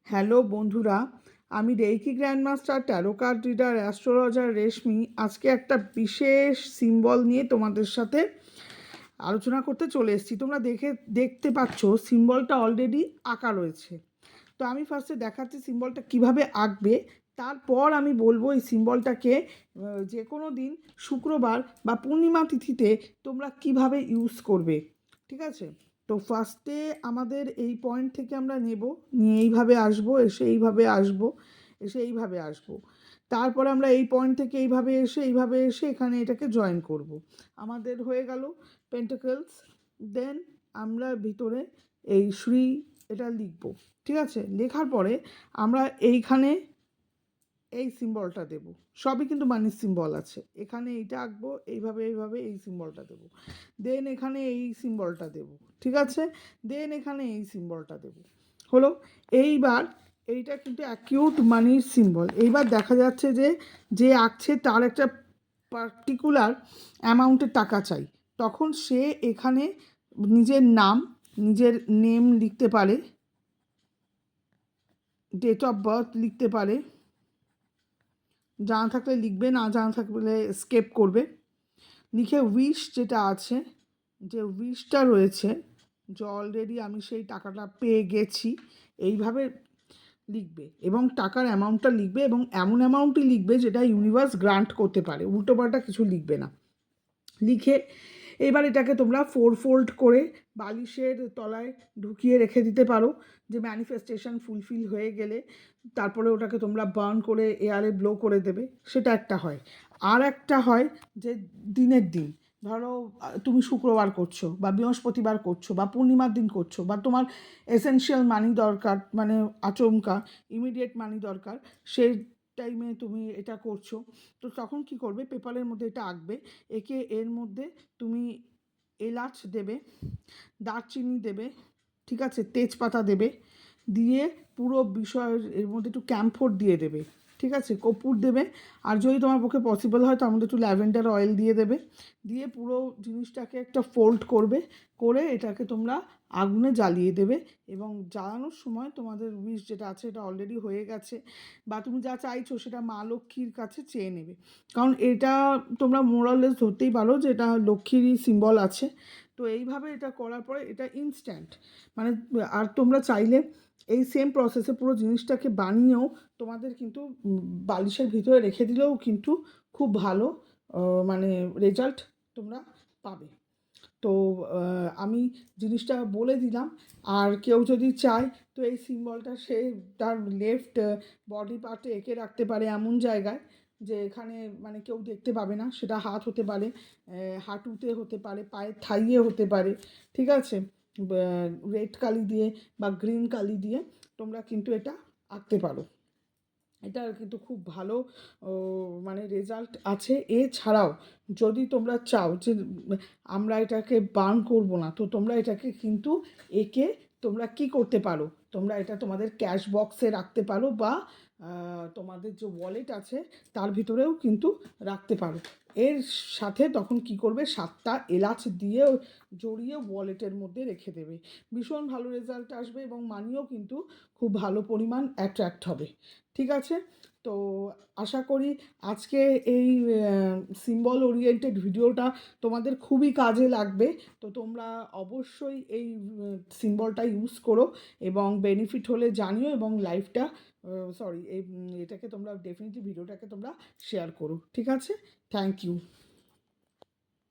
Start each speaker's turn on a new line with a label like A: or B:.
A: Hello বন্ধুরা, আমি reiki grandmaster tarot card reader astrologer Reshmi আজকে একটা বিশেষ সিম্বল নিয়ে তোমাদের সাথে আলোচনা করতে চলে এসেছি। তোমরা দেখতে পাচ্ছ সিম্বলটা অলরেডি আঁকা রয়েছে। তো আমি ফার্স্টে দেখাচ্ছি সিম্বলটা কিভাবে আঁকবে, তারপর আমি বলবো এই সিম্বলটাকে যে কোনো দিন শুক্রবার বা পূর্ণিমা তিথিতে তোমরা কিভাবে ইউজ করবে। ঠিক আছে, তো ফার্স্টে আমাদের এই পয়েন্ট থেকে আমরা নেব, নিয়ে এইভাবে আসবো, এসে এইভাবে আসবো, এসে এইভাবে আসবো। তারপরে আমরা এই পয়েন্ট থেকে এইভাবে এসে এখানে এটাকে জয়েন করব। আমাদের হয়ে গেল পেন্টাকলস। দেন আমরা ভিতরে এই শ্রী এটা লিখব। ঠিক আছে, লেখার পরে আমরা এইখানে এই সিম্বলটা দেব। সবই কিন্তু মানির সিম্বল আছে। এখানে এইটা আঁকবো, এইভাবে এই সিম্বলটা দেব। দেন এখানে এই সিম্বলটা দেব। ঠিক আছে, দেন এখানে এই সিম্বলটা দেব। হলো। এইবার এইটা কিন্তু অ্যাকিউট মানির সিম্বল। এইবার দেখা যাচ্ছে যে আঁকছে তার একটা পার্টিকুলার অ্যামাউন্টের টাকা চাই, তখন সে এখানে নিজের নিজের নেম লিখতে পারে, ডেট অফ বার্থ লিখতে পারে, জানা থাকলে লিখবে, না জানা থাকলে স্কেপ করবে। লিখে উইশ যেটা আছে, যে উইশটা রয়েছে, যে অলরেডি আমি সেই টাকাটা পেয়ে গেছি, এইভাবে লিখবে এবং টাকার অ্যামাউন্টটা লিখবে এবং এমন অ্যামাউন্টই লিখবে যেটা ইউনিভার্স গ্রান্ট করতে পারে, উল্টোপাল্টা কিছু লিখবে না। লিখে এবার এটাকে তোমরা 4 ফোল্ড করে বালিশের তলায় ঢুকিয়ে রেখে দিতে পারো, যে ম্যানিফেস্টেশন ফুলফিল হয়ে গেলে তারপরে ওটাকে তোমরা বার্ন করে এয়ারে ব্লো করে দেবে। সেটা একটা হয়। আর একটা হয় যে দিনের দিন, ধরো তুমি শুক্রবার করছো বা বৃহস্পতিবার করছো বা পূর্ণিমার দিন করছো, বা তোমার এসেনশিয়াল মানি দরকার, মানে আচমকা ইমিডিয়েট মানি দরকার, সেই টাইমে তুমি এটা করছো। তো তখন কি করবে, পেপারের মধ্যে এটা আঁকবে, একে এর মধ্যে তুমি এলাচ দেবে, দারচিনি দেবে, ঠিক আছে, তেজপাতা দেবে, দিয়ে পুরো বিষয়ের এর মধ্যে একটু ক্যাম্ফোর দিয়ে দেবে, ঠিক আছে, কর্পূর দেবে, আর যদি তোমার পক্ষে পসিবল হয় তার মধ্যে একটু ল্যাভেন্ডার অয়েল দিয়ে দেবে, দিয়ে পুরো জিনিসটাকে একটা ফোল্ড করবে, করে এটাকে তোমরা আগুনে জ্বালিয়ে দেবে। এবং জ্বালানোর সময় তোমাদের উইশ যেটা আছে এটা অলরেডি হয়ে গেছে, বা তুমি যা চাইছো সেটা মা লক্ষ্মীর কাছে চেয়ে নেবে, কারণ এটা তোমরা মোরাললেস ধরতেই পারো যে এটা লক্ষ্মীরই সিম্বল আছে। তো এইভাবে এটা করার পরে এটা ইনস্ট্যান্ট, মানে আর তোমরা চাইলে এই সেম প্রসেসে পুরো জিনিসটাকে বানিয়েও তোমাদের কিন্তু বালিশের ভিতরে রেখে দিলেও কিন্তু খুব ভালো মানে রেজাল্ট তোমরা পাবে। তো আমি জিনিসটা বলে দিলাম। আর কেউ যদি চায় তো এই সিম্বলটা সে তার লেফট বডি পার্টে এঁকে রাখতে পারে এমন জায়গায় যে এখানে মানে কেউ দেখতে পাবে না। সেটা হাত হতে পারে, হাঁটুতে হতে পারে, পায়ের থাইয়ে হতে পারে। ঠিক আছে, রেড কালি দিয়ে বা গ্রিন কালি দিয়ে তোমরা কিন্তু এটা আঁকতে পারো। এটার কিন্তু খুব ভালো মানে রেজাল্ট আছে। এছাড়াও যদি তোমরা চাও যে আমরা এটাকে বার্ন করব না, তো তোমরা এটাকে কিন্তু একে তোমরা কি করতে পারো, তোমরা এটা তোমাদের ক্যাশ বক্সে রাখতে পারো, বা তোমাদের যে ওয়ালেট আছে তার ভিতরেও কিন্তু রাখতে পারো। এর সাথে তখন কি করবে, 7টা এলাচ দিয়ে জড়িয়ে ওয়ালেটের মধ্যে রেখে দেবে। ভীষণ ভালো রেজাল্ট আসবে এবং মানিও কিন্তু খুব ভালো পরিমাণ অ্যাট্রাক্ট হবে। ঠিক আছে, তো আশা করি আজকে এই সিম্বল ওরিয়েন্টেড ভিডিওটা তোমাদের খুবই কাজে লাগবে। তো তোমরা অবশ্যই এই সিম্বলটা ইউজ করো এবং বেনিফিট হলে জানিও, এবং লাইফটা সরি এই এটাকে তোমরা ডেফিনেটলি ভিডিওটাকে তোমরা শেয়ার করো। ঠিক আছে, থ্যাংক ইউ।